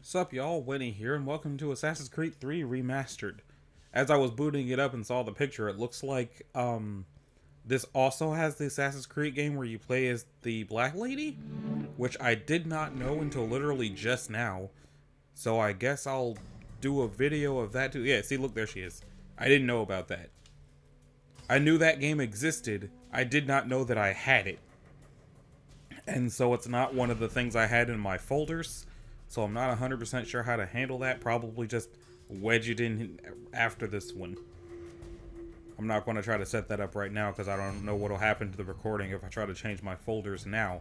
Sup y'all, Winnie here, and welcome to Assassin's Creed 3 Remastered. As I was booting it up and saw the picture, it looks like, this also has the Assassin's Creed game where you play as the Black Lady? Which I did not know until literally just now. So I guess I'll do a video of that too. Yeah, see, look, there she is. I didn't know about that. I knew that game existed, I did not know that I had it. And so it's not one of the things I had in my folders. So I'm not 100% sure how to handle that. Probably just wedge it in after this one. I'm not going to try to set that up right now because I don't know what will happen to the recording if I try to change my folders now.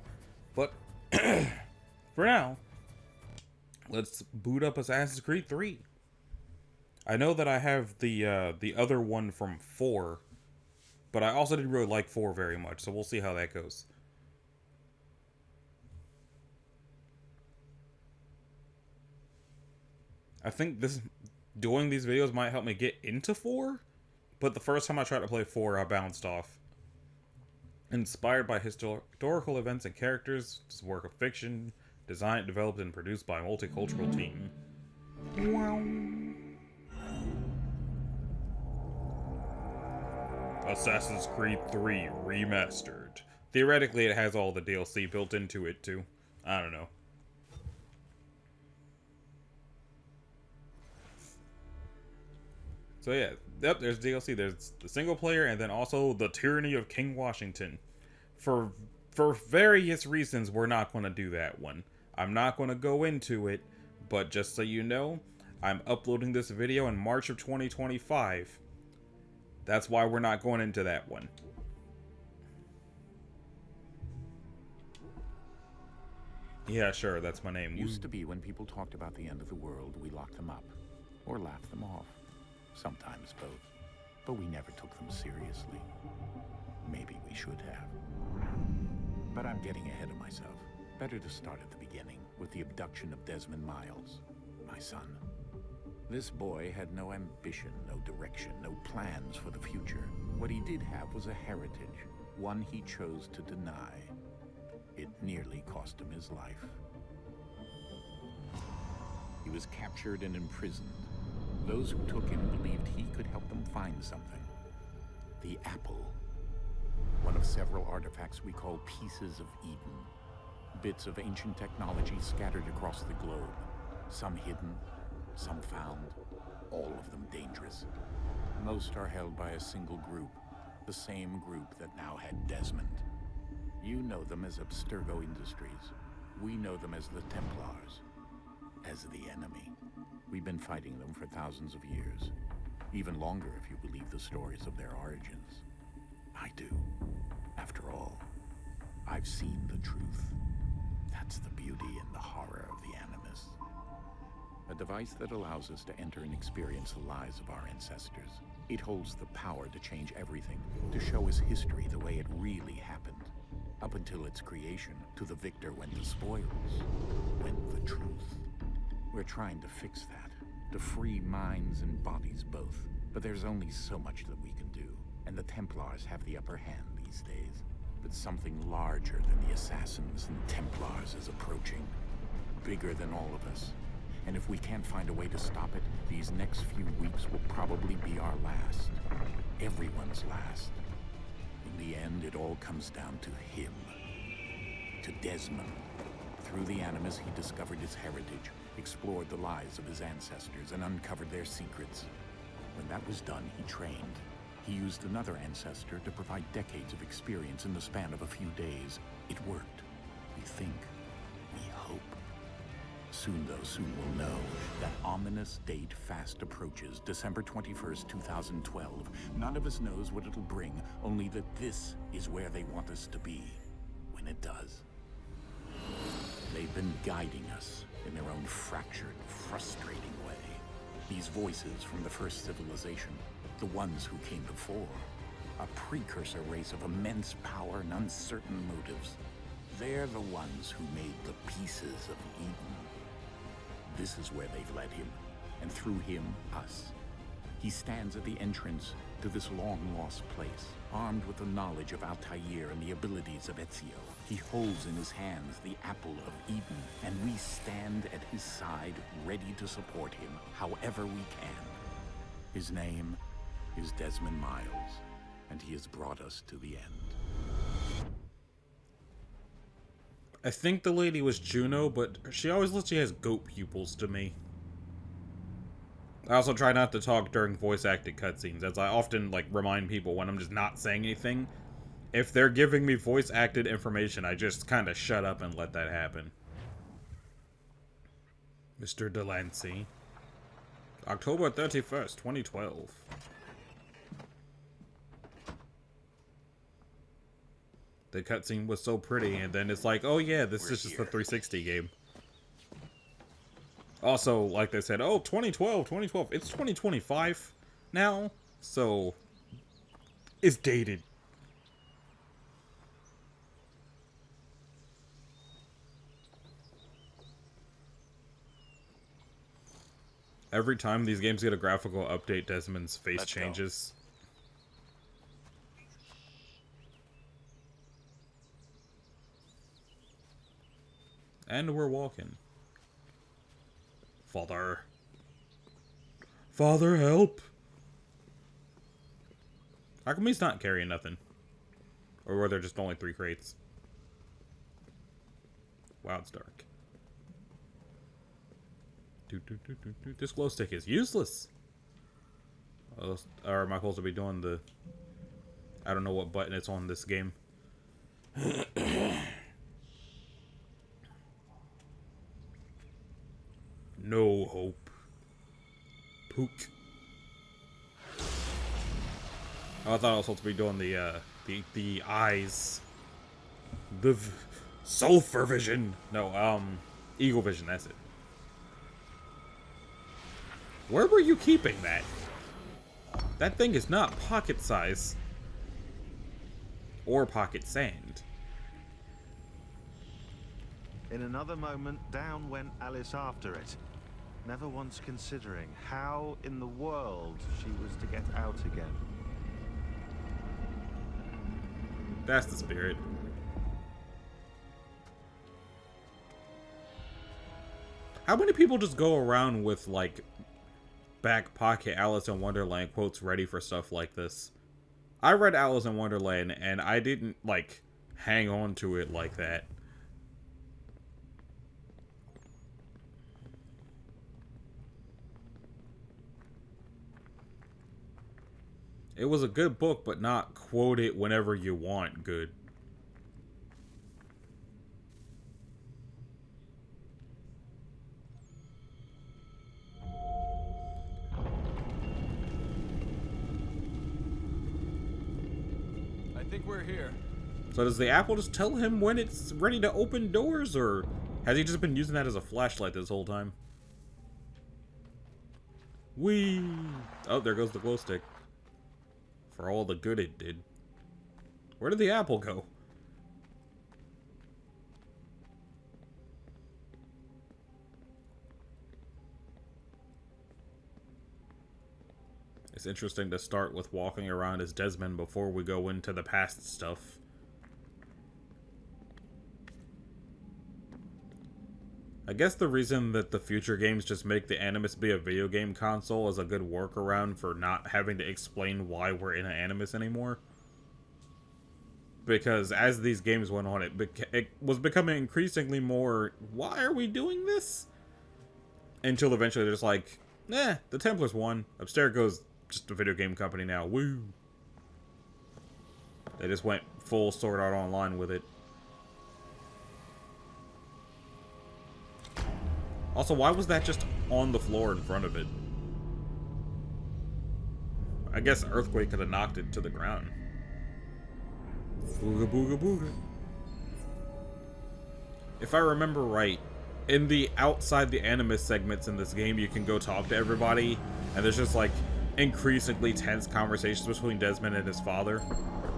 But for now, let's boot up Assassin's Creed 3. I know that I have the other one from 4, but I also didn't really like 4 very much, so we'll see how that goes. I think doing these videos might help me get into 4, but the first time I tried to play 4, I bounced off. Inspired by historical events and characters, it's a work of fiction, designed, developed, and produced by a multicultural team. Assassin's Creed 3 Remastered. Theoretically, it has all the DLC built into it, too. I don't know. So yeah, yep, there's DLC. There's the single player, and then also the Tyranny of King Washington. For various reasons, we're not going to do that one. I'm not going to go into it, but just so you know, I'm uploading this video in March of 2025. That's why we're not going into that one. Yeah, sure, that's my name. Used to be when people talked about the end of the world, we locked them up or laughed them off. Sometimes both, but we never took them seriously. Maybe we should have. But I'm getting ahead of myself. Better to start at the beginning, with the abduction of Desmond Miles, my son. This boy had no ambition, no direction, no plans for the future. What he did have was a heritage, one he chose to deny. It nearly cost him his life. He was captured and imprisoned. Those who took him believed he could help them find something. The apple. One of several artifacts we call pieces of Eden. Bits of ancient technology scattered across the globe. Some hidden, some found, all of them dangerous. Most are held by a single group, the same group that now had Desmond. You know them as Abstergo Industries. We know them as the Templars, as the enemy. We've been fighting them for thousands of years. Even longer if you believe the stories of their origins. I do. After all, I've seen the truth. That's the beauty and the horror of the Animus. A device that allows us to enter and experience the lives of our ancestors. It holds the power to change everything, to show us history the way it really happened. Up until its creation, to the victor went the spoils, went the truth. We're trying to fix that, to free minds and bodies both. But there's only so much that we can do, and the Templars have the upper hand these days. But something larger than the Assassins and Templars is approaching, bigger than all of us. And if we can't find a way to stop it, these next few weeks will probably be our last. Everyone's last. In the end, it all comes down to him. To Desmond. Through the Animus, he discovered his heritage, explored the lives of his ancestors, and uncovered their secrets. When that was done, he trained. He used another ancestor to provide decades of experience in the span of a few days. It worked. We think. We hope. Soon we'll know. That ominous date fast approaches, December 21st, 2012. None of us knows what it'll bring, only that this is where they want us to be, when it does. They've been guiding us in their own fractured, frustrating way. These voices from the first civilization, the ones who came before, a precursor race of immense power and uncertain motives. They're the ones who made the pieces of Eden. This is where they've led him, and through him, us. He stands at the entrance to this long-lost place, armed with the knowledge of Altair and the abilities of Ezio. He holds in his hands the apple of Eden, and we stand at his side, ready to support him however we can. His name is Desmond Miles, and he has brought us to the end. I think the lady was Juno, but she always looks like she has goat pupils to me. I also try not to talk during voice-acted cutscenes, as I often, remind people when I'm just not saying anything. If they're giving me voice-acted information, I just kind of shut up and let that happen. Mr. Delancey. October 31st, 2012. The cutscene was so pretty, and then it's like, oh yeah, this is just the 360 game. Also, like they said, oh, 2012. It's 2025 now, so it's dated. Every time these games get a graphical update, Desmond's face changes. And we're walking. Father. Father, help! How come he's not carrying nothing? Or were there just only 3 crates? Wow, it's dark. This glow stick is useless! Or am I supposed to be doing the... I don't know what button it's on this game. No hope. Pook. Oh, I thought I was supposed to be doing the eyes. The sulfur vision. No, eagle vision, that's it. Where were you keeping that? That thing is not pocket size. Or pocket sand. In another moment, down went Alice after it, never once considering how in the world she was to get out again. That's the spirit. How many people just go around with, back pocket Alice in Wonderland quotes ready for stuff like this? I read Alice in Wonderland, and I didn't, hang on to it like that. It was a good book, but not quote it whenever you want good. I think we're here. So does the apple just tell him when it's ready to open doors, or has he just been using that as a flashlight this whole time? Whee! Oh, there goes the glow stick. For all the good it did. Where did the apple go? It's interesting to start with walking around as Desmond before we go into the past stuff. I guess the reason that the future games just make the Animus be a video game console is a good workaround for not having to explain why we're in an Animus anymore. Because as these games went on, it was becoming increasingly more, why are we doing this? Until eventually they're just like, the Templars won. Abstergo's just a video game company now. Woo! They just went full Sword Art Online with it. Also, why was that just on the floor in front of it? I guess an earthquake could have knocked it to the ground. Booga booga booga. If I remember right, in the outside the Animus segments in this game, you can go talk to everybody, and there's just increasingly tense conversations between Desmond and his father.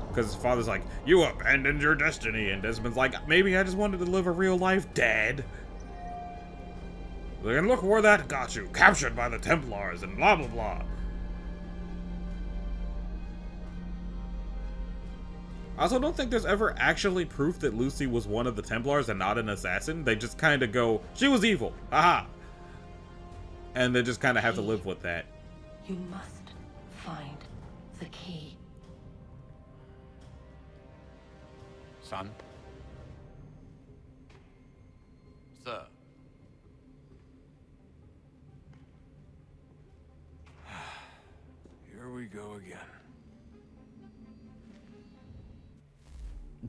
Because his father's like, you abandoned your destiny, and Desmond's like, maybe I just wanted to live a real life, Dad. And look where that got you, captured by the Templars and blah blah blah. I also don't think there's ever actually proof that Lucy was one of the Templars and not an assassin. They just kind of go, she was evil. Aha! And they just kind of have to live with that. You must find the key. Son? Sir. Here we go again.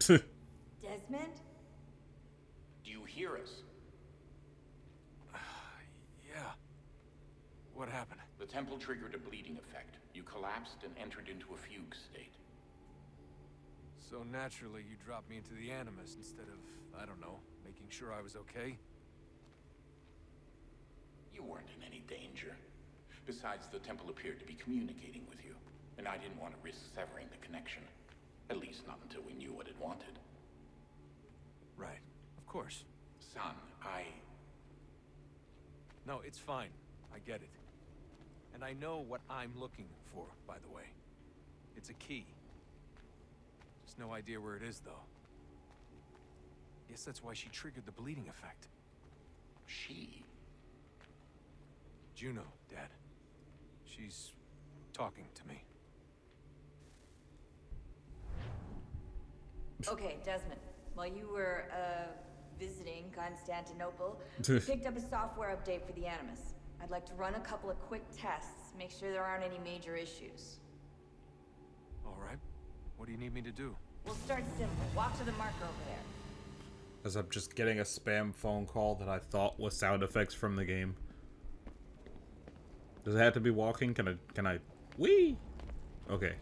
Desmond? Do you hear us? Yeah. What happened? The temple triggered a bleeding effect. You collapsed and entered into a fugue state. So naturally, you dropped me into the Animus instead of, I don't know, making sure I was okay? You weren't in any danger. Besides, the temple appeared to be communicating with you, and I didn't want to risk severing the connection. At least not until we knew what it wanted. Right. Of course. Son, No, it's fine. I get it. And I know what I'm looking for, by the way. It's a key. Just no idea where it is, though. Guess that's why she triggered the bleeding effect. She? Juno, Dad. She's talking to me. Okay, Desmond. While you were, visiting Constantinople, we picked up a software update for the Animus. I'd like to run a couple of quick tests, make sure there aren't any major issues. All right. What do you need me to do? We'll start simple. Walk to the marker over there. As I'm just getting a spam phone call that I thought was sound effects from the game. Does it have to be walking? Can I... Whee! Okay.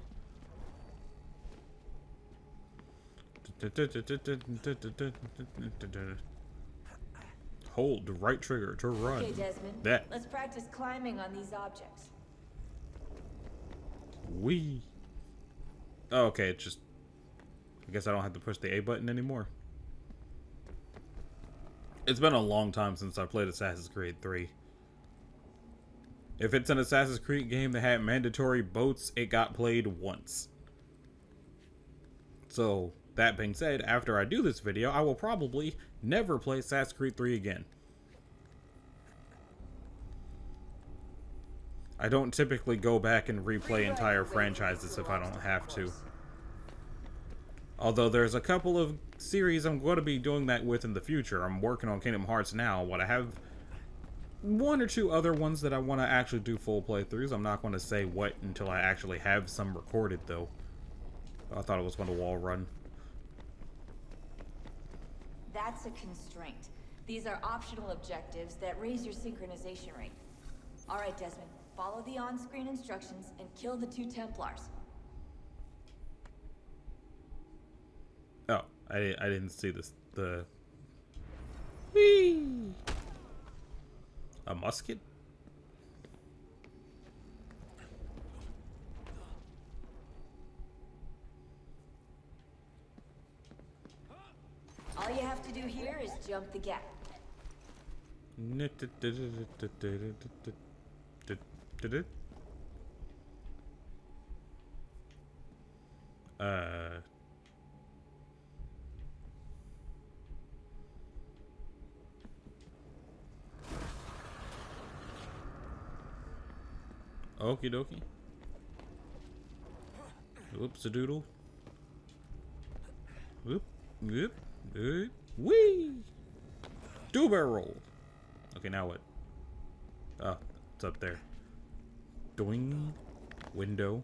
Hold the right trigger to run. Okay, Desmond. That. Let's practice climbing on these objects. Whee! Oh, okay, it's just... I guess I don't have to push the A button anymore. It's been a long time since I played Assassin's Creed 3. If it's an Assassin's Creed game that had mandatory boats, it got played once. So, that being said, after I do this video, I will probably never play Assassin's Creed 3 again. I don't typically go back and replay entire franchises if I don't have to. Although there's a couple of series I'm going to be doing that with in the future. I'm working on Kingdom Hearts now, but I have one or two other ones that I want to actually do full playthroughs. I'm not going to say what until I actually have some recorded, though. I thought it was going to wall run. That's a constraint. These are optional objectives that raise your synchronization rate. All right, Desmond. Follow the on-screen instructions and kill the 2 Templars. Oh, I didn't see this. The... Whee! A musket? All you have to do here is jump the gap. Okie dokie. Oops-a-doodle. Whoop, whoop, whoop, whee! Do barrel roll. Okay, now what? Oh, it's up there. Doing. Window.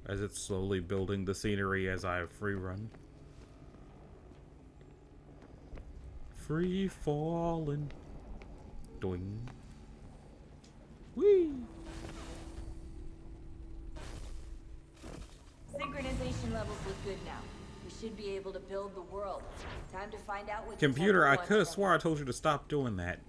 As it's slowly building the scenery as I free run. Free falling. Doing. Whee! Synchronization levels look good now. We should be able to build the world. Time to find out what Computer, I the could have swore I told you to stop doing that.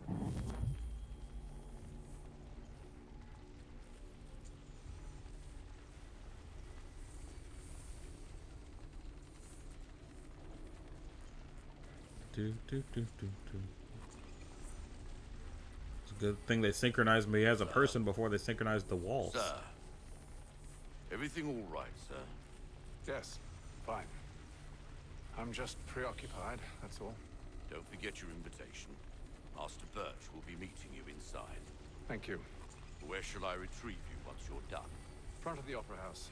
It's a good thing they synchronized me as a person before they synchronized the walls. Sir. Everything all right, sir? Yes, fine. I'm just preoccupied, that's all. Don't forget your invitation. Master Birch will be meeting you inside. Thank you. Where shall I retrieve you once you're done? Front of the Opera House.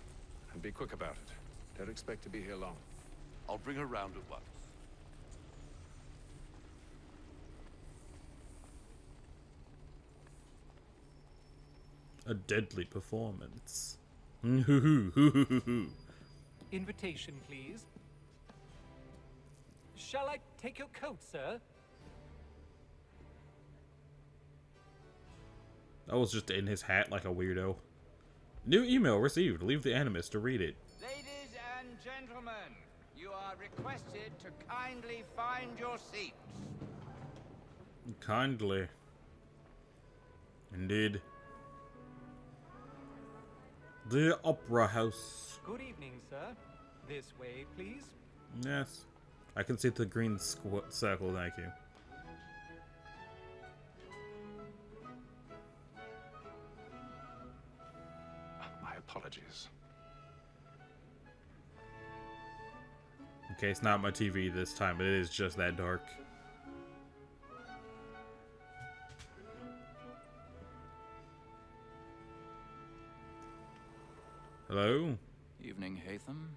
And be quick about it. Don't expect to be here long. I'll bring her round at once. A deadly performance. Invitation, please. Shall I take your coat, sir? I was just in his hat like a weirdo. New email received. Leave the Animus to read it. Ladies and gentlemen, you are requested to kindly find your seats. Kindly. Indeed. The Opera House. Good evening, sir. This way, please. Yes. I can see the green circle, thank you. My apologies. Okay, it's not my TV this time. It is just that dark. Hello? Evening, Hatham.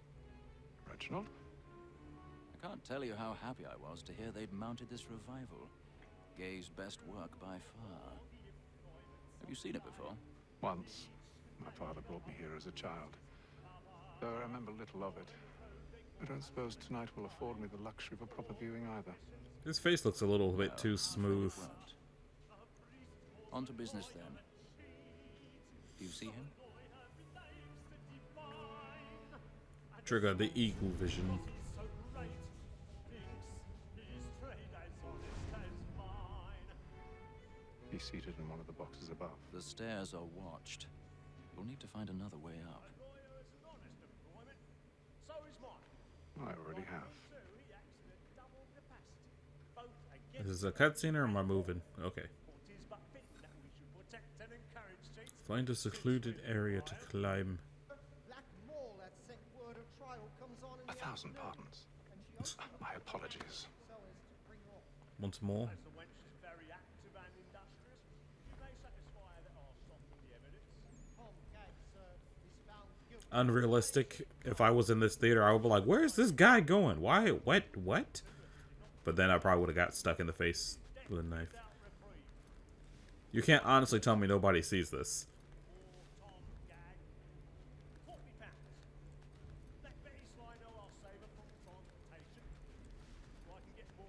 Reginald? I can't tell you how happy I was to hear they'd mounted this revival. Gay's best work by far. Have you seen it before? Once. My father brought me here as a child. Though I remember little of it. I don't suppose tonight will afford me the luxury of a proper viewing either. His face looks a little bit No, too smooth. it won't. On to business then. Do you see him? Trigger the eagle vision. He's seated in one of the boxes above. The stairs are watched. We'll need to find another way up. I already have. Is this a cutscene or am I moving? Okay. Find a secluded area to climb. 1,000 pardons. My apologies. Once more. Unrealistic. If I was in this theater, I would be like, where is this guy going? Why? What? But then I probably would have got stuck in the face with a knife. You can't honestly tell me nobody sees this.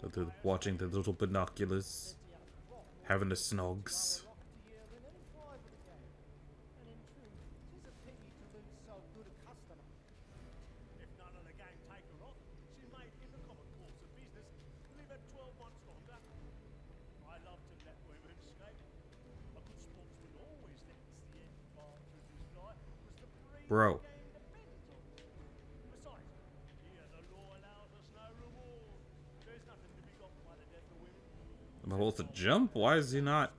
That they're watching the little binoculars, having the snogs. Bro. Am I supposed to jump? Why is he not?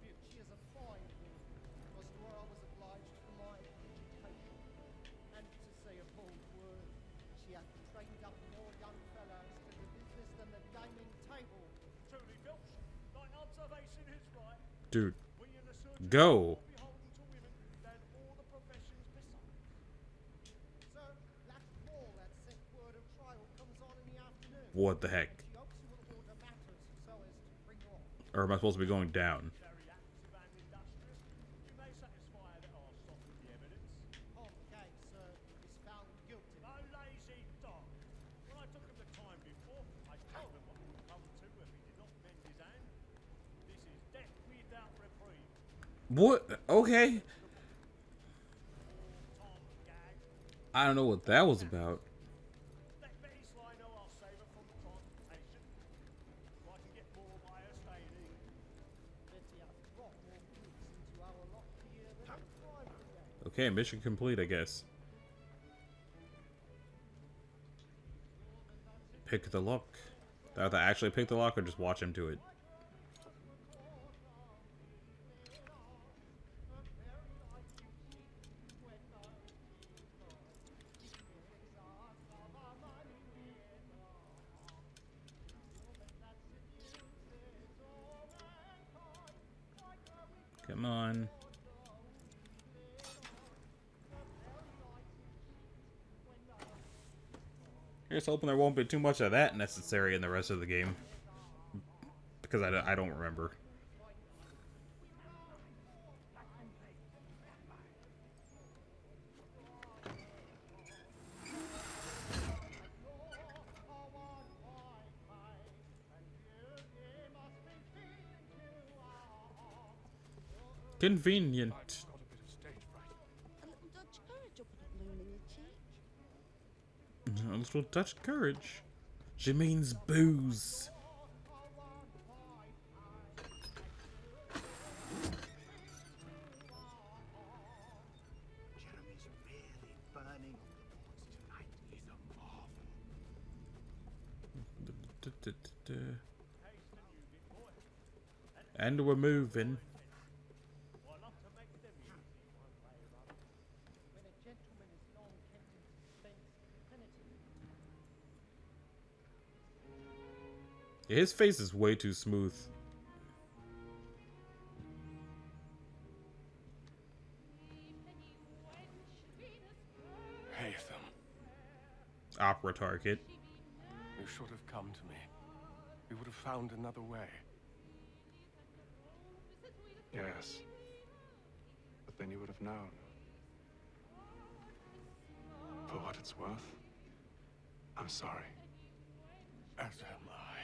Dude. Go. What the heck? Or am I supposed to be going down? What? Okay. I don't know what that was about. Okay, mission complete, I guess. Pick the lock. Do I have to actually pick the lock or just watch him do it? Come on. Here's hoping there won't be too much of that necessary in the rest of the game. Because I don't remember. Convenient. A little Dutch courage. She means booze. Jeremy's really burning on the boards tonight. He's a marvel. And we're moving. Yeah, his face is way too smooth. Haytham, Opera target. you should have come to me. We would have found another way. Yes. But then you would have known. For what it's worth, I'm sorry. As am I.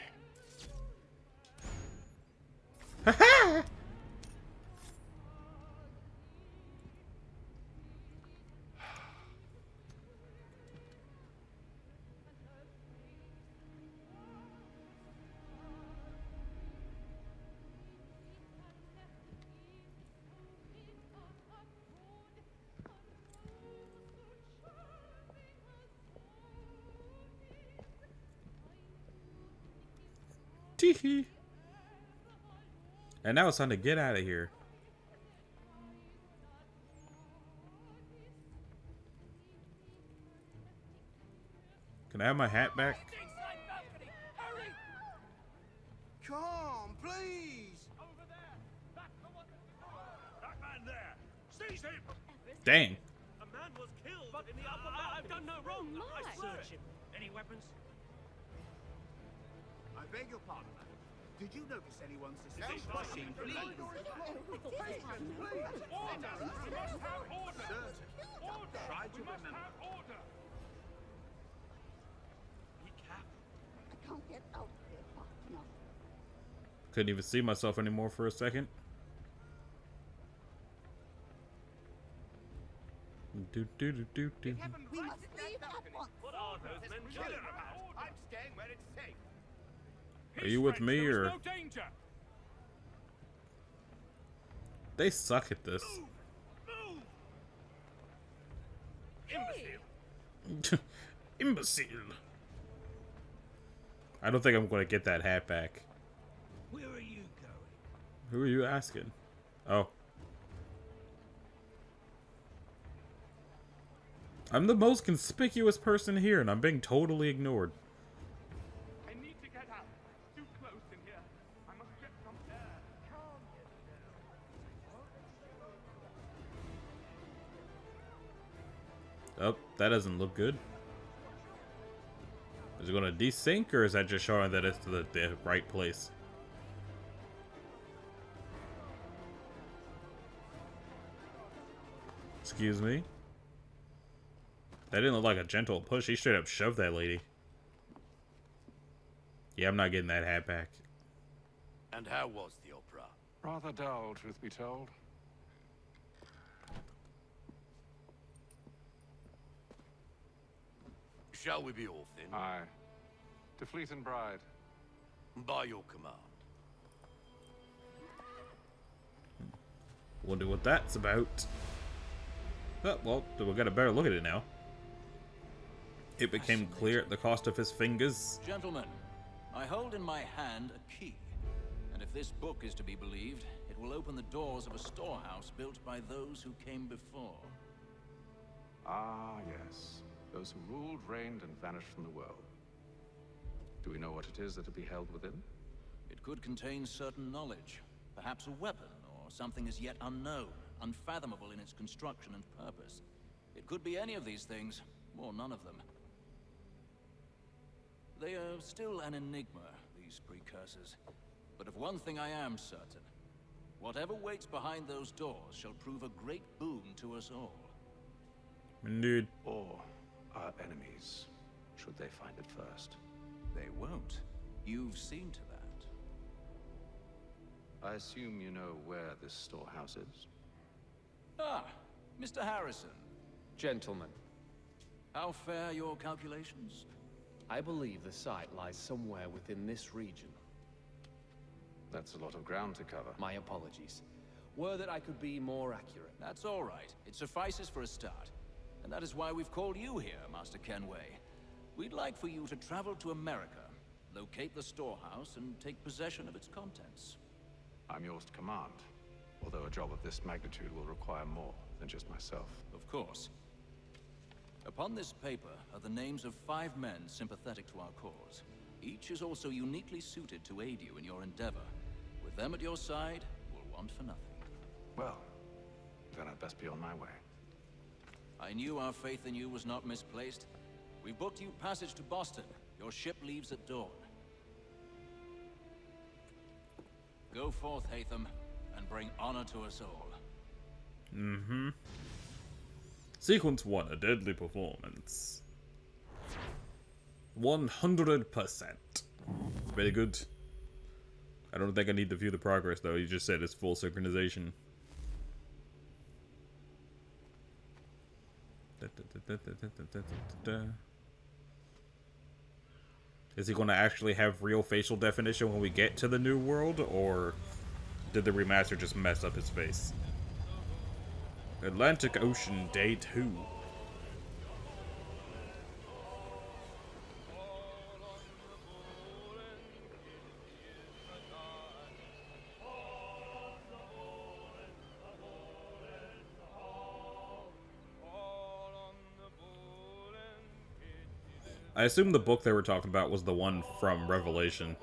Teehee. And now it's time to get out of here. Can I have my hat back? Come, please! That man there! Seize him! Dang. A man was killed in the upper balcony. I've done no wrong. I search him. Any weapons? I beg your pardon, madam. Did you notice anyone suspicious? Please. Please. Order! We must have order! Order! Try to We must remember. have order! Recap. I can't get out here fast enough. Couldn't even see myself anymore for a second. Do do do do do. We must leave at once. What are those men Kill doing? her about. I'm staying where it's safe. Are you with me There or is no danger. they suck at this? Move! Imbecile! Imbecile. I don't think I'm going to get that hat back. Where are you going? Who are you asking? Oh. I'm the most conspicuous person here and I'm being totally ignored. I need to get out. Too close in here. I must get some air. Oh, that doesn't look good. Is it going to desync or is that just showing that it's the right place? Excuse me? That didn't look like a gentle push. He straight up shoved that lady. Yeah, I'm not getting that hat back. And how was the opera? Rather dull, truth be told. Shall we be off then? Aye. To Fleet and Bride. By your command. Wonder what that's about. Oh, well, we'll get a better look at it now. It became clear at the cost of his fingers. Gentlemen, I hold in my hand a key. And if this book is to be believed, it will open the doors of a storehouse built by those who came before. Ah, yes. Those who ruled, reigned, and vanished from the world. Do we know what it is that will be held within? It could contain certain knowledge, perhaps a weapon or or something as yet unknown, unfathomable in its construction and purpose. It could be any of these things, or none of them. They are still an enigma, these precursors. But of one thing I am certain. Whatever waits behind those doors shall prove a great boon to us all. Indeed. Or our enemies, should they find it first. They won't. You've seen to that. I assume you know where this storehouse is? Ah, Mr. Harrison. Gentlemen, How fare your calculations? I believe the site lies somewhere within this region. That's a lot of ground to cover. My apologies. Were that I could be more accurate. That's all right. It suffices for a start. And that is why we've called you here, Master Kenway. We'd like for you to travel to America, locate the storehouse, and take possession of its contents. I'm yours to command, although a job of this magnitude will require more than just myself. Of course. Upon this paper are the names of 5 men sympathetic to our cause. Each is also uniquely suited to aid you in your endeavor. With them at your side, we'll want for nothing. Well, then I'd best be on my way. I knew our faith in you was not misplaced. We booked you passage to Boston. Your ship leaves at dawn. Go forth, Hatham, and bring honor to us all. Mm-hmm. Sequence 1, a deadly performance. 100%. Very good. I don't think I need to view the progress, though. You just said it's full synchronization. Is he going to actually have real facial definition when we get to the new world, or did the remaster just mess up his face? Atlantic Ocean Day 2. I assume the book they were talking about was the one from Revelation.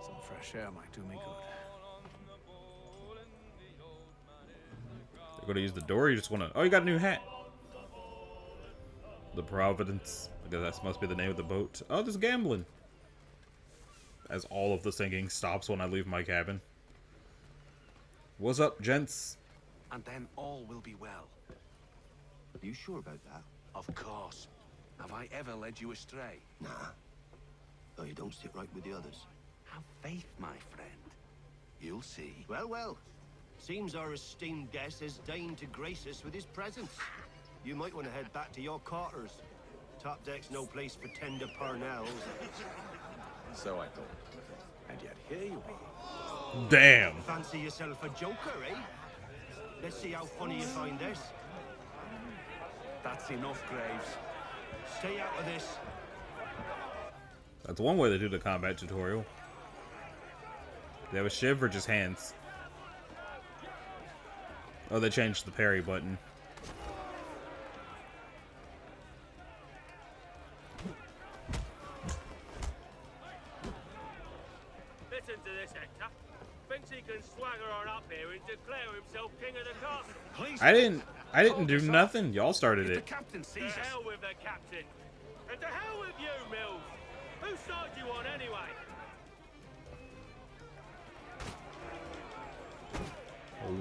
Some fresh air might do me good. You're gonna use the door, or you just wanna... Oh, you got a new hat! The Providence. I guess that must be the name of the boat. Oh, there's gambling! As all of the singing stops when I leave my cabin. What's up, gents? And then all will be well. Are you sure about that? Of course. Have I ever led you astray? Nah. Oh, you don't sit right with the others. Have faith, my friend. You'll see. Well, well. Seems our esteemed guest has deigned to grace us with his presence. You might want to head back to your quarters. Top deck's no place for tender parnells. So I thought. And yet here you are. Damn. Fancy yourself a joker, eh? Let's see how funny you find this. That's enough, Graves. Stay out of this. That's one way to do the combat tutorial. They have a shiv or just hands? Oh, they changed the parry button. Listen to this, Hector. Thinks he can swagger on up here and declare himself king of the castle. Please. I didn't do nothing. Y'all started If it. the captain To sees us. hell with the captain. And to hell with you, Mills. Whose side you on anyway?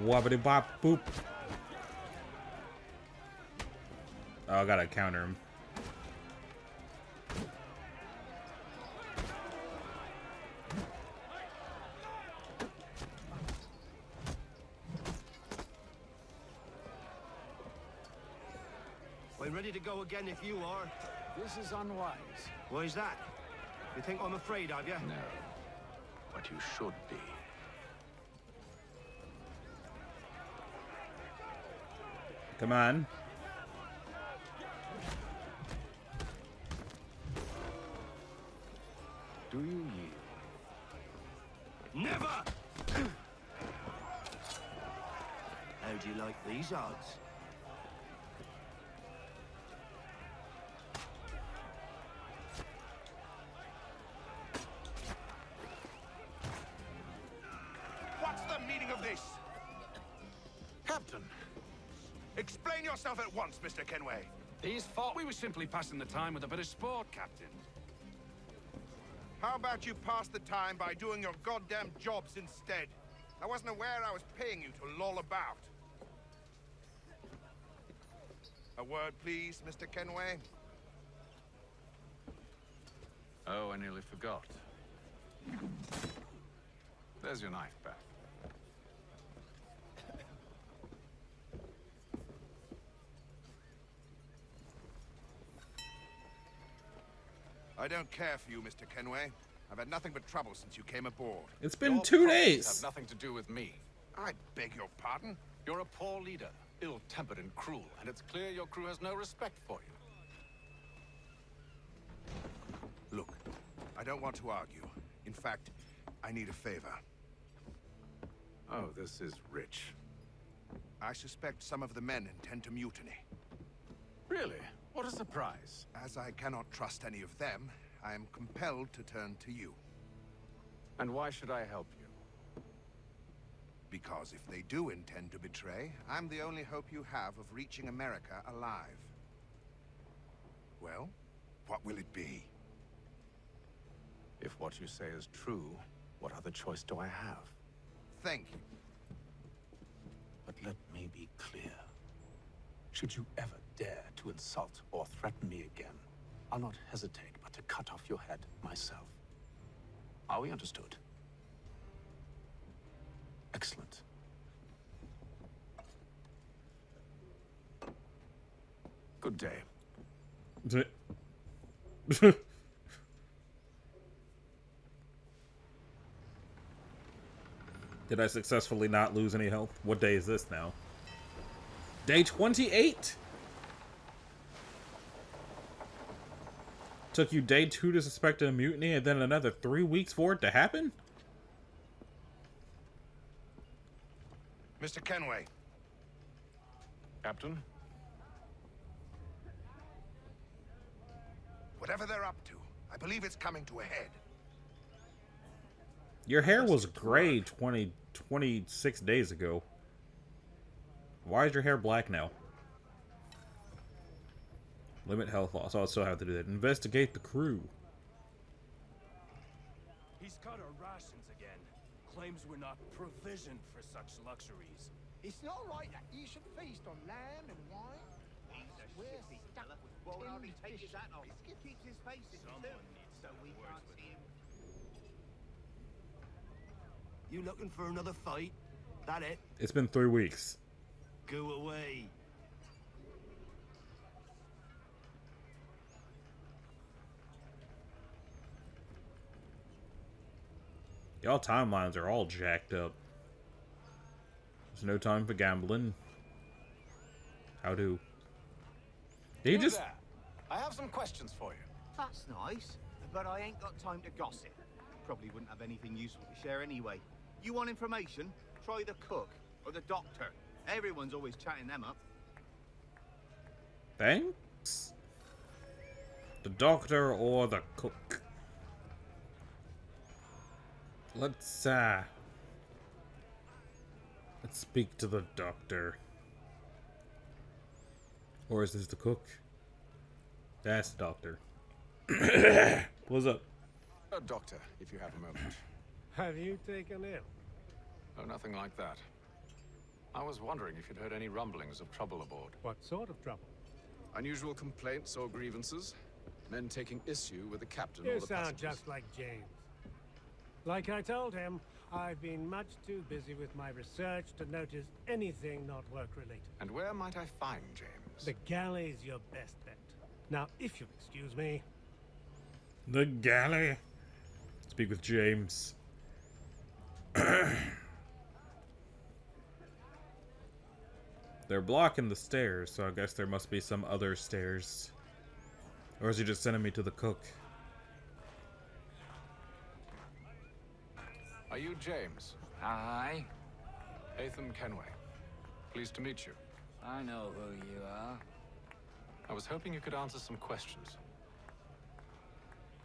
Wobbity bop boop. Oh, I gotta counter him. I'm ready to go again if you are. This is unwise. Why's that? You think I'm afraid of you? No. But you should be. Come on. Do you yield? Never! How do you like these odds? Explain yourself at once, Mr. Kenway. He's thought we were simply passing the time with a bit of sport, Captain. How about you pass the time by doing your goddamn jobs instead? I wasn't aware I was paying you to loll about. A word, please, Mr. Kenway. Oh, I nearly forgot. There's your knife back. I don't care for you, Mr. Kenway. I've had nothing but trouble since you came aboard. It's been Your 2 problems days. have nothing to do with me. I beg your pardon? You're a poor leader, ill-tempered and cruel, and it's clear your crew has no respect for you. Look, I don't want to argue. In fact, I need a favor. Oh, this is rich. I suspect some of the men intend to mutiny. Really? What a surprise. As I cannot trust any of them, I am compelled to turn to you. And why should I help you? Because if they do intend to betray, I'm the only hope you have of reaching America alive. Well, what will it be? If what you say is true, what other choice do I have? Thank you. But let me be clear. Should you ever dare to insult or threaten me again, I'll not hesitate but to cut off your head myself. Are we understood? Excellent. Good day. Did I successfully not lose any health? What day is this now? Day 28! Took you day 2 to suspect a mutiny and then another 3 weeks for it to happen? Mr. Kenway. Captain? Whatever they're up to, I believe it's coming to a head. Your hair was gray 26 days ago. Why is your hair black now? Limit health loss. I'll still have to do that. Investigate the crew. He's cut our rations again. Claims we're not provisioned for such luxuries. It's not right that you should feast on lamb and wine. We're stuck with tinned fish. Keeps his face in the so we can't see him. You looking for another fight? That it? It's been 3 weeks. Go away. Y'all timelines are all jacked up. There's no time for gambling. How do? Did he just... There. I have some questions for you. That's nice, but I ain't got time to gossip. Probably wouldn't have anything useful to share anyway. You want information? Try the cook or the doctor. Everyone's always chatting them up. Thanks? The doctor or the cook? Let's speak to the doctor. Or is this the cook? That's the doctor. What's up? Doctor, if you have a moment. Have you taken ill? Oh, nothing like that. I was wondering if you'd heard any rumblings of trouble aboard. What sort of trouble? Unusual complaints or grievances? Men taking issue with the captain or You the sound passengers? just like James. Like I told him, I've been much too busy with my research to notice anything not work-related. And where might I find James? The galley's your best bet. Now, if you'll excuse me... The galley. Speak with James. They're blocking the stairs, so I guess there must be some other stairs. Or is he just sending me to the cook? Are you James? Aye. Ethan Kenway. Pleased to meet you. I know who you are. I was hoping you could answer some questions.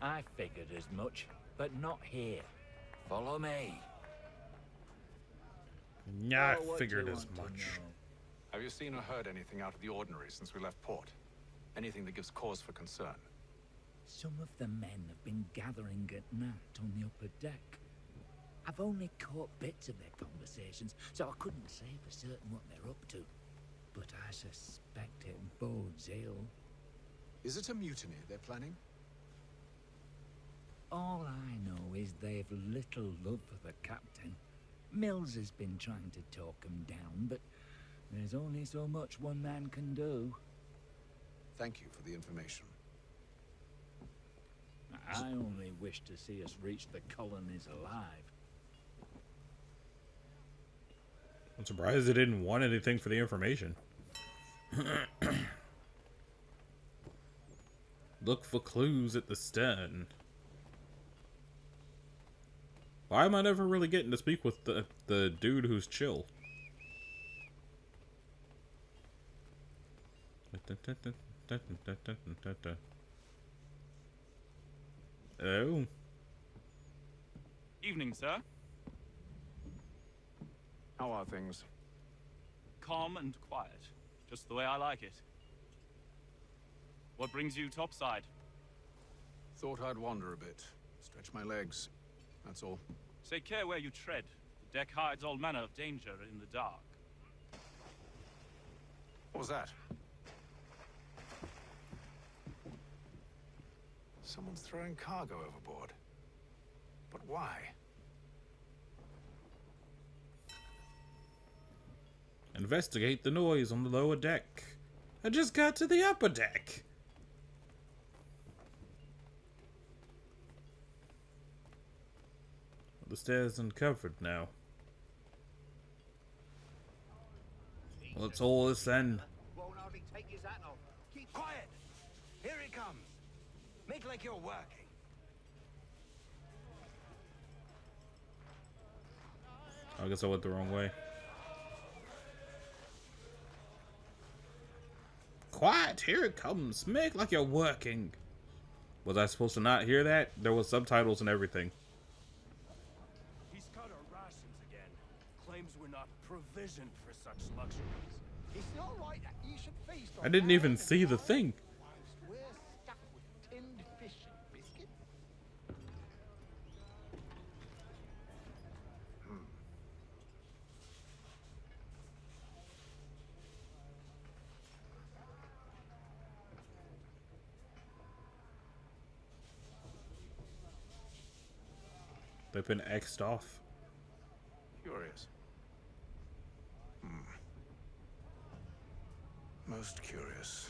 I figured as much, but not here. Follow me. Yeah, I Oh, what figured do you as want to much. Have you seen or heard anything out of the ordinary since we left port? Anything that gives cause for concern? Some of the men have been gathering at night on the upper deck. I've only caught bits of their conversations, so I couldn't say for certain what they're up to. But I suspect it bodes ill. Is it a mutiny they're planning? All I know is they've little love for the captain. Mills has been trying to talk them down, but there's only so much one man can do. Thank you for the information. I only wish to see us reach the colonies alive. I'm surprised they didn't want anything for the information. Look for clues at the stern. Why am I never really getting to speak with the dude who's chill? Oh. Evening, sir. How are things? Calm and quiet. Just the way I like it. What brings you topside? Thought I'd wander a bit. Stretch my legs. That's all. Take care where you tread. The deck hides all manner of danger in the dark. What was that? Someone's throwing cargo overboard. But why? Investigate the noise on the lower deck. I just got to the upper deck. The stairs uncovered now. What's all this then? Won't hardly take his hat off. Keep quiet. Here he comes. Make like you're working. I guess I went the wrong way. Quiet, here it comes. Make like you're working. Was I supposed to not hear that? There was subtitles and everything. He's cut our rations again. Claims we're not provisioned for such luxuries. It's not right that you should feast on I didn't even see the thing. whilst we're stuck with tinned fish and biscuits. They've been X'd off. Curious. Most curious.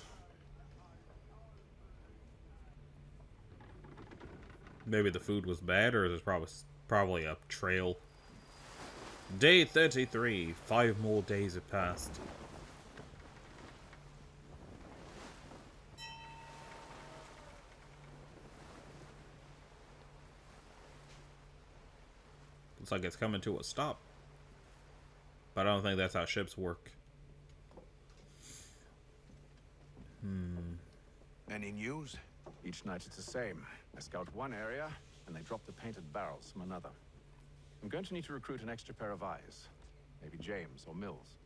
Maybe the food was bad, or there's probably a trail. Day 33. 5 more days have passed. Looks like it's coming to a stop. But I don't think that's how ships work. Any news? Each night it's the same. I scout one area, and they drop the painted barrels from another. I'm going to need to recruit an extra pair of eyes. Maybe James or Mills.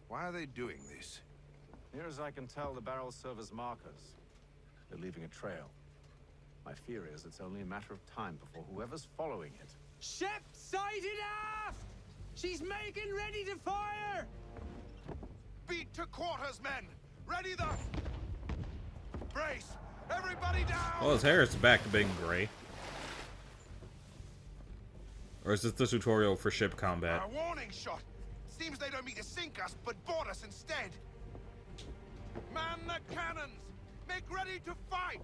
Why are they doing this? Near as I can tell, the barrels serve as markers. They're leaving a trail. My fear is it's only a matter of time before whoever's following it. Ship sighted aft! She's making ready to fire! Beat to quarters, men! Ready the... Brace! Everybody down! Well, his hair is back to being gray. Or is this the tutorial for ship combat? A warning shot! Seems they don't mean to sink us, but board us instead. Man the cannons! Make ready to fight!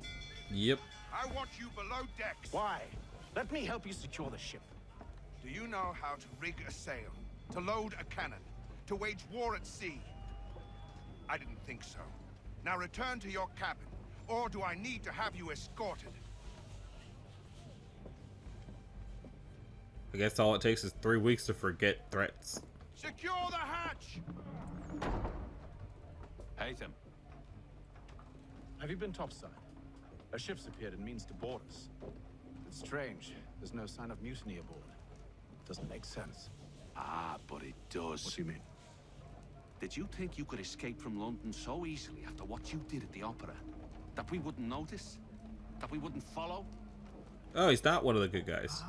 Yep. I want you below decks. Why? Let me help you secure the ship. Do you know how to rig a sail? To load a cannon? To wage war at sea? I didn't think so. Now return to your cabin, or do I need to have you escorted? I guess all it takes is 3 weeks to forget threats. Secure the hatch! Haytham. Have you been topside? A ship's appeared and means to board us. It's strange. There's no sign of mutiny aboard. Doesn't make sense. Ah, but it does. What do you mean? Did you think you could escape from London so easily after what you did at the opera? That we wouldn't notice? That we wouldn't follow? Oh, he's not one of the good guys.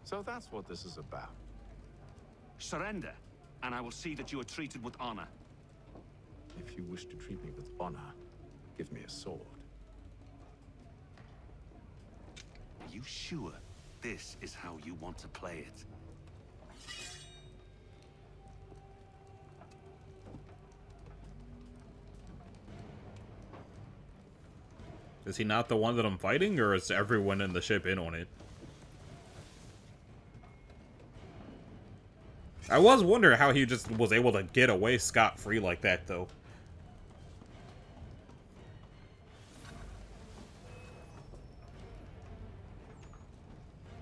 So that's what this is about. Surrender, and I will see that you are treated with honor. If you wish to treat me with honor, give me a sword. Are you sure this is how you want to play it? Is he not the one that I'm fighting, or is everyone in the ship in on it? I was wondering how he just was able to get away scot-free like that, though.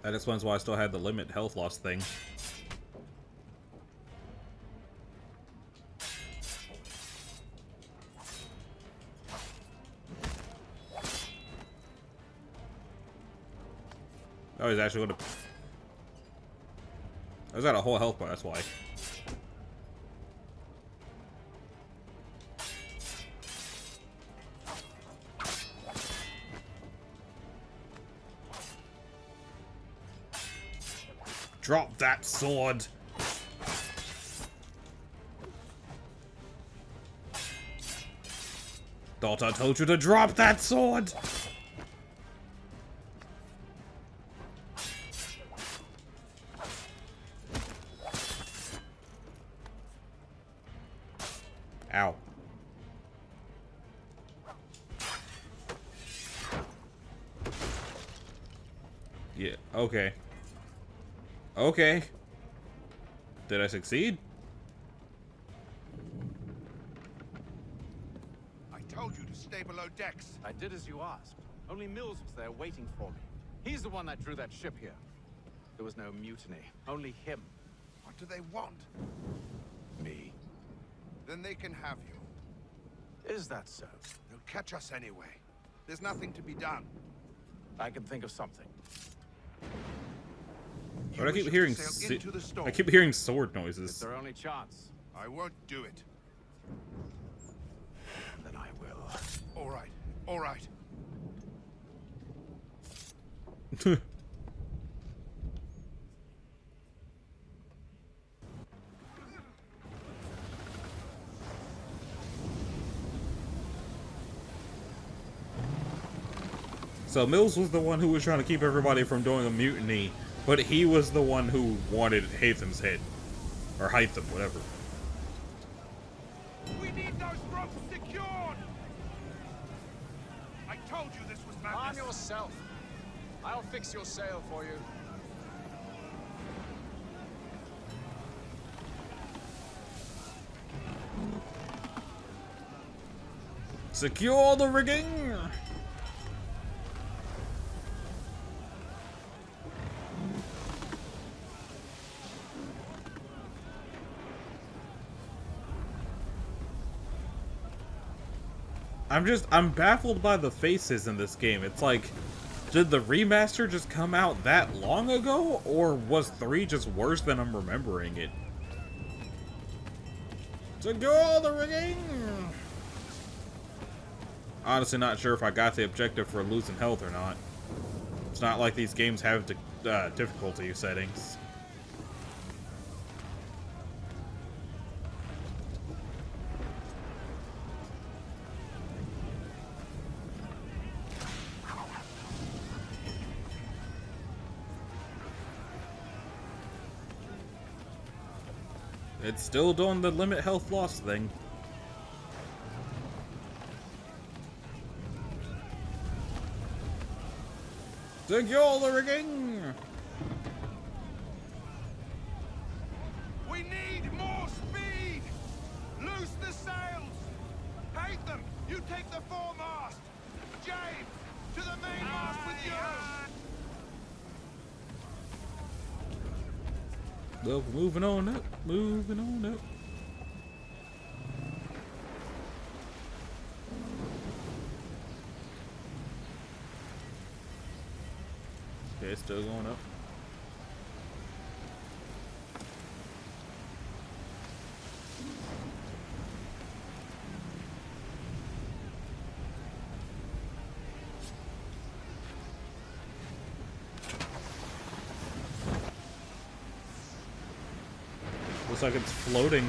That explains why I still had the limit health loss thing. Oh, he's actually gonna... I was at a whole health bar, that's why. Drop that sword! Thought I told you to drop that sword! Ow. Yeah, okay. Okay. Did I succeed? I told you to stay below decks. I did as you asked. Only Mills was there waiting for me. He's the one that drew that ship here. There was no mutiny. Only him. What do they want? Me. Then they can have you. Is that so? They'll catch us anyway. There's nothing to be done. I can think of something. But I keep hearing I keep hearing sword noises. It's our only chance. I won't do it. Then I will. All right. All right. So Mills was the one who was trying to keep everybody from doing a mutiny, but he was the one who wanted Hatham's head. Or Hytham, whatever. We need those ropes secured! I told you this was madness. Arm yourself. I'll fix your sail for you. Secure the rigging! I'm baffled by the faces in this game. It's like, did the remaster just come out that long ago? Or was 3 just worse than I'm remembering it? Secure the rigging! Honestly not sure if I got the objective for losing health or not. It's not like these games have difficulty settings. It's still doing the limit health loss thing. Secure the rigging! We need more speed! Loose the sails! Hate them! You take the foremast! James, to the mainmast with you! Well, moving on up, moving on up. Okay, it's still going up. Looks like it's floating.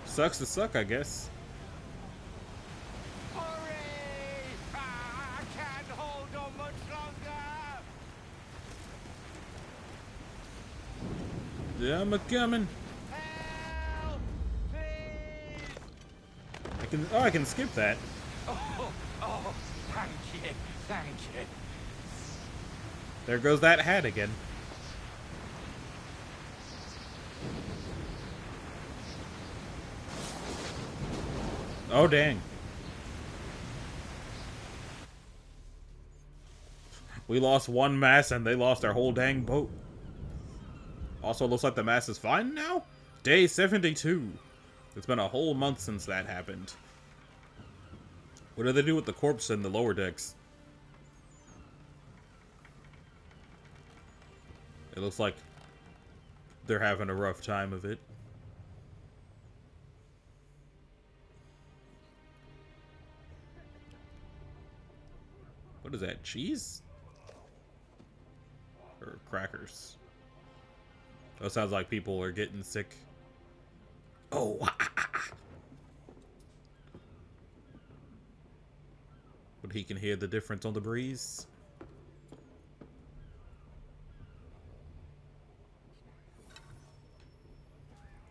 Sucks to suck, I guess. Hurry! I can't hold on much longer! Yeah, I'm a-coming. Help! Please! I can skip that. Oh, thank you, thank you. There goes that hat again. Oh, dang. We lost one mast and they lost our whole dang boat. Also, looks like the mast is fine now? Day 72. It's been a whole month since that happened. What do they do with the corpse in the lower decks? It looks like they're having a rough time of it. What is that? Cheese? Or crackers? That sounds like people are getting sick. Oh. But he can hear the difference on the breeze.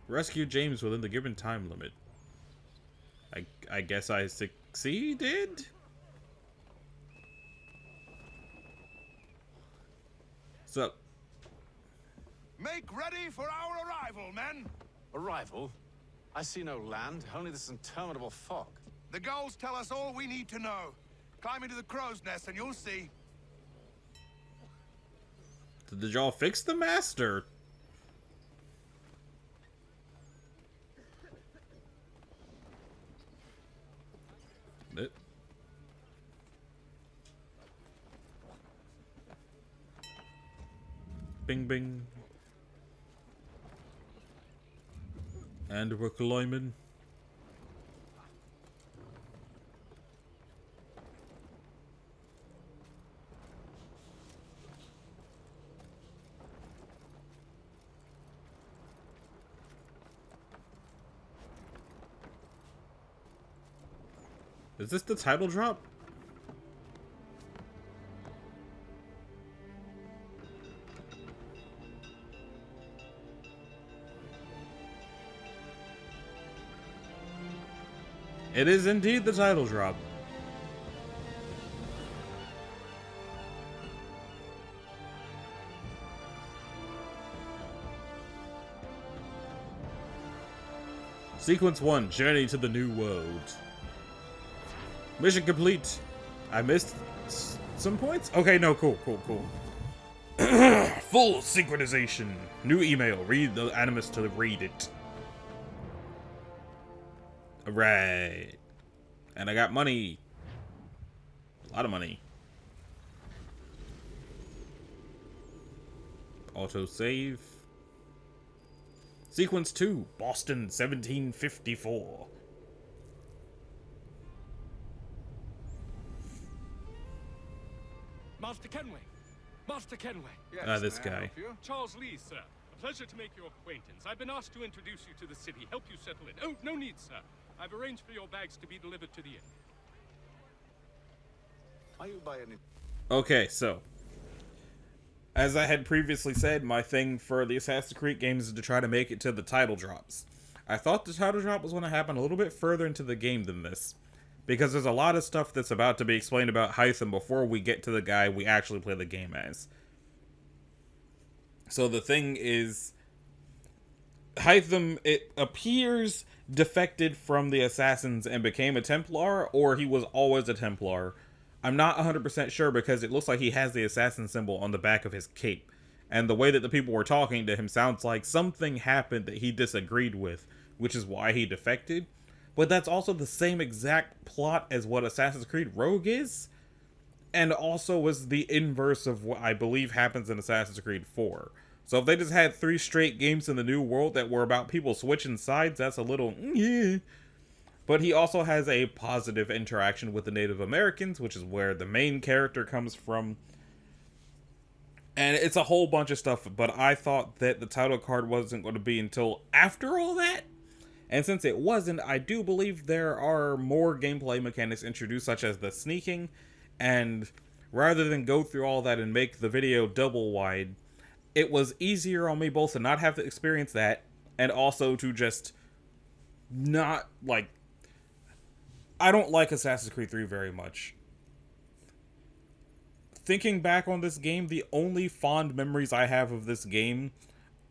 Rescue James within the given time limit. I guess I succeeded? So, Make ready for our arrival, men! Arrival? I see no land, only this interminable fog. The gulls tell us all we need to know. Climb into the crow's nest and you'll see. did y'all fix the master? It. Bing bing. And we're climbing. Is this the title drop? It is indeed the title drop. Sequence 1, Journey to the New World. Mission complete. I missed some points? Okay, no, cool. Full synchronization. New email. Read the Animus to read it. Alright. And I got money. A lot of money. Auto save. Sequence 2, Boston 1754. Master Kenway! Master Kenway! Yes, this guy. Charles Lee, sir. A pleasure to make your acquaintance. I've been asked to introduce you to the city, help you settle in. Oh, no need, sir. I've arranged for your bags to be delivered to the inn. Are you by any... Okay, so. As I had previously said, my thing for the Assassin's Creed games is to try to make it to the title drops. I thought the title drop was going to happen a little bit further into the game than this. Because there's a lot of stuff that's about to be explained about Hytham before we get to the guy we actually play the game as. So the thing is, Hytham, it appears, defected from the Assassins and became a Templar, or he was always a Templar. I'm not 100% sure because it looks like he has the Assassin symbol on the back of his cape. And the way that the people were talking to him sounds like something happened that he disagreed with, which is why he defected. But that's also the same exact plot as what Assassin's Creed Rogue is. And also was the inverse of what I believe happens in Assassin's Creed 4. So if they just had 3 straight games in the New World that were about people switching sides, that's a little... yeah. But he also has a positive interaction with the Native Americans, which is where the main character comes from. And it's a whole bunch of stuff, but I thought that the title card wasn't going to be until after all that. And since it wasn't, I do believe there are more gameplay mechanics introduced, such as the sneaking. And rather than go through all that and make the video double wide, it was easier on me both to not have to experience that, and also to just not, like... I don't like Assassin's Creed 3 very much. Thinking back on this game, the only fond memories I have of this game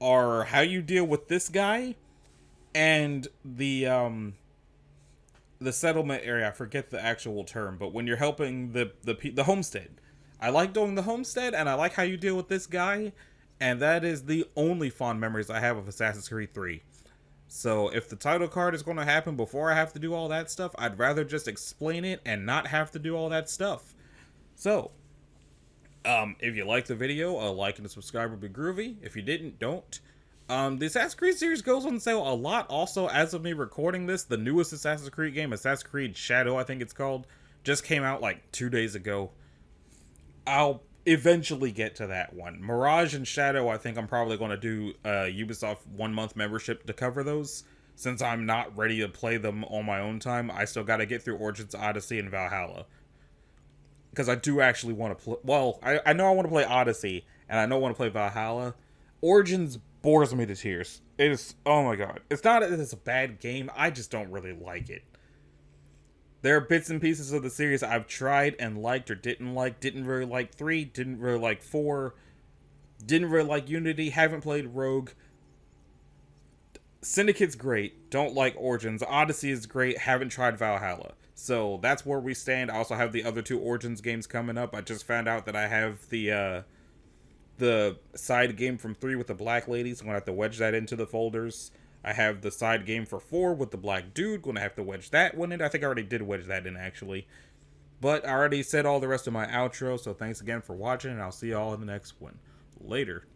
are how you deal with this guy and the settlement area. I forget the actual term, but when you're helping the homestead. I like doing the homestead, and I like how you deal with this guy, and that is the only fond memories I have of Assassin's Creed 3. So if the title card is going to happen before I have to do all that stuff, I'd rather just explain it and not have to do all that stuff. So, if you liked the video, a like and a subscribe would be groovy. If you didn't, don't. The Assassin's Creed series goes on sale a lot. Also, as of me recording this, the newest Assassin's Creed game, Assassin's Creed Shadow, I think it's called, just came out like 2 days ago. I'll eventually get to that one. Mirage and Shadow, I think I'm probably going to do a Ubisoft 1 month membership to cover those. Since I'm not ready to play them on my own time, I still got to get through Origins, Odyssey, and Valhalla. Because I do actually want to play... Well, I know I want to play Odyssey, and I know I want to play Valhalla. Origins bores me to tears. It is... Oh my god. It's not that it's a bad game, I just don't really like it. There are bits and pieces of the series I've tried and liked or didn't like. Didn't really like 3, didn't really like 4, didn't really like Unity, haven't played Rogue. Syndicate's great, don't like Origins. Odyssey is great, haven't tried Valhalla. So that's where we stand. I also have the other 2 Origins games coming up. I just found out that I have the side game from 3 with the black lady, so I'm going to have to wedge that into the folders. I have the side game for 4 with the black dude. Going to have to wedge that one in. I think I already did wedge that in, actually. But I already said all the rest of my outro, so thanks again for watching, and I'll see y'all in the next one. Later.